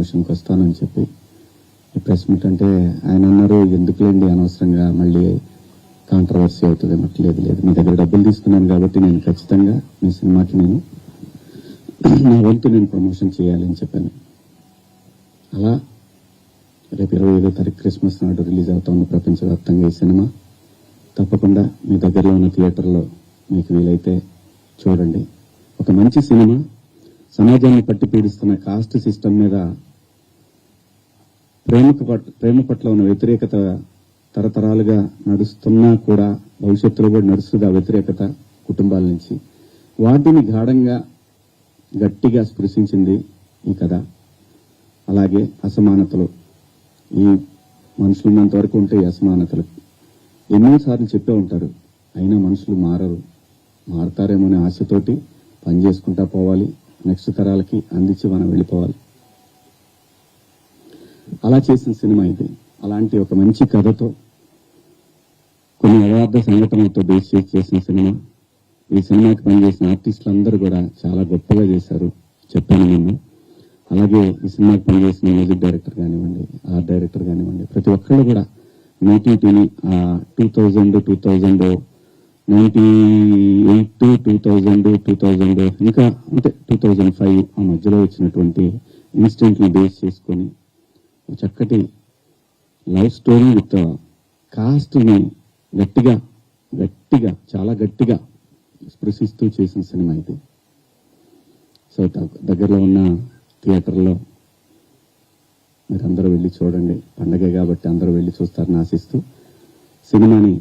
ప్రమోషన్కి వస్తానని చెప్పి ఈ ప్రెస్ మీట్ అంటే ఆయన అన్నారు, ఎందుకులేండి అనవసరంగా మళ్ళీ కాంట్రవర్సీ అవుతుంది అన్నట్టు. లేదు, మీ దగ్గర డబ్బులు తీసుకున్నాను కాబట్టి నేను ఖచ్చితంగా మీ సినిమాకి నేను నా వంతు నేను ప్రమోషన్ చేయాలని చెప్పాను. అలా రేపు 25వ తారీఖు క్రిస్మస్ నాడు రిలీజ్ అవుతా ఉన్న ప్రపంచవ్యాప్తంగా ఈ సినిమా తప్పకుండా మీ దగ్గరలో ఉన్న థియేటర్లో మీకు వీలైతే చూడండి. ఒక మంచి సినిమా సమాజాన్ని పట్టి పీడిస్తున్న కాస్ట్ సిస్టమ్ మీద ప్రేమ పట్ల ఉన్న వ్యతిరేకత తరతరాలుగా నడుస్తున్నా కూడా భవిష్యత్తులో కూడా నడుస్తుంది. ఆ వ్యతిరేకత కుటుంబాల నుంచి వాటిని గాఢంగా గట్టిగా స్పృశించింది ఈ కథ. అలాగే అసమానతలు, ఈ మనుషులున్నంత వరకు ఉంటే ఈ అసమానతలు ఎన్నోసార్లు చెప్పే ఉంటారు, అయినా మనుషులు మారతారేమో అనే ఆశతోటి పనిచేసుకుంటా పోవాలి, నెక్స్ట్ తరాలకి అందించి మనం వెళ్ళిపోవాలి. అలా చేసిన సినిమా ఇది. అలాంటి ఒక మంచి కథతో కొన్ని యథార్థ సంఘటనలతో బేస్ చేసిన సినిమా. ఈ సినిమాకి పనిచేసిన ఆర్టిస్టులందరూ కూడా చాలా గొప్పగా చేశారు, చెప్పాను నేను. అలాగే ఈ సినిమాకి పనిచేసిన మ్యూజిక్ డైరెక్టర్ కానివ్వండి, ఆర్ట్ డైరెక్టర్ కానివ్వండి, ప్రతి ఒక్కళ్ళు కూడా నేటివిటీని 2000, 98, 2000 ఇంకా అంటే 2005 ఆ మధ్యలో వచ్చినటువంటి ఇన్సిడెంట్ని బేస్ చేసుకొని చక్కటి లవ్ స్టోరీ విత్ కాస్ట్ని గట్టిగా చాలా గట్టిగా స్పృశిస్తూ చేసిన సినిమా ఇది. సో దగ్గరలో ఉన్న థియేటర్లో మీరందరూ వెళ్ళి చూడండి. పండగే కాబట్టి అందరూ వెళ్ళి చూస్తారని ఆశిస్తూ సినిమాని,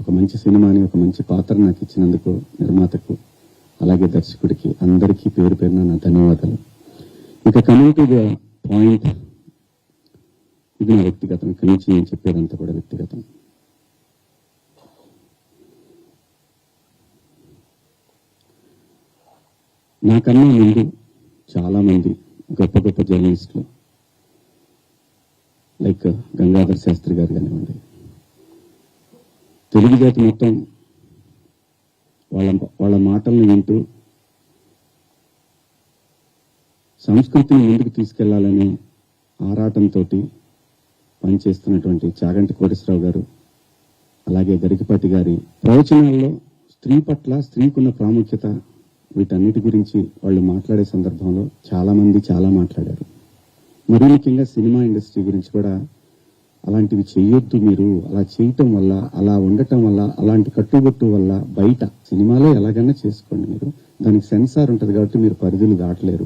ఒక మంచి సినిమాని, ఒక మంచి పాత్ర నాకు ఇచ్చినందుకు నిర్మాతకు అలాగే దర్శకుడికి అందరికీ పేరు పేరున నా ధన్యవాదాలు. ఇక కమింగ్ టు ద పాయింట్, ఇది నా వ్యక్తిగతం. ఇక్కడి నుంచి నేను చెప్పేదంతా కూడా వ్యక్తిగతం. నాకన్నా ముందు చాలా మంది గొప్ప జర్నలిస్టులు లైక్ గంగాధర్ శాస్త్రి గారు కానివ్వండి, తెలుగు జాతి మొత్తం వాళ్ళ మాటల్ని వింటూ సంస్కృతిని ముందుకు తీసుకెళ్లాలనే ఆరాటంతో పనిచేస్తున్నటువంటి చాగంటి కోటేశ్వరరావు గారు, అలాగే గరికపాటి గారి ప్రవచనాల్లో స్త్రీ పట్ల, స్త్రీకున్న ప్రాముఖ్యత, వీటన్నిటి గురించి వాళ్ళు మాట్లాడే సందర్భంలో చాలా మంది చాలా మాట్లాడారు. మరీ ముఖ్యంగా సినిమా ఇండస్ట్రీ గురించి కూడా అలాంటివి చేయొద్దు, మీరు అలా చేయటం వల్ల, అలా ఉండటం వల్ల, అలాంటి కట్టుబొట్టు వల్ల బయట సినిమాలో ఎలాగైనా చేసుకోండి, మీరు దానికి సెన్సార్ ఉంటుంది కాబట్టి మీరు పరిధులు దాటలేరు,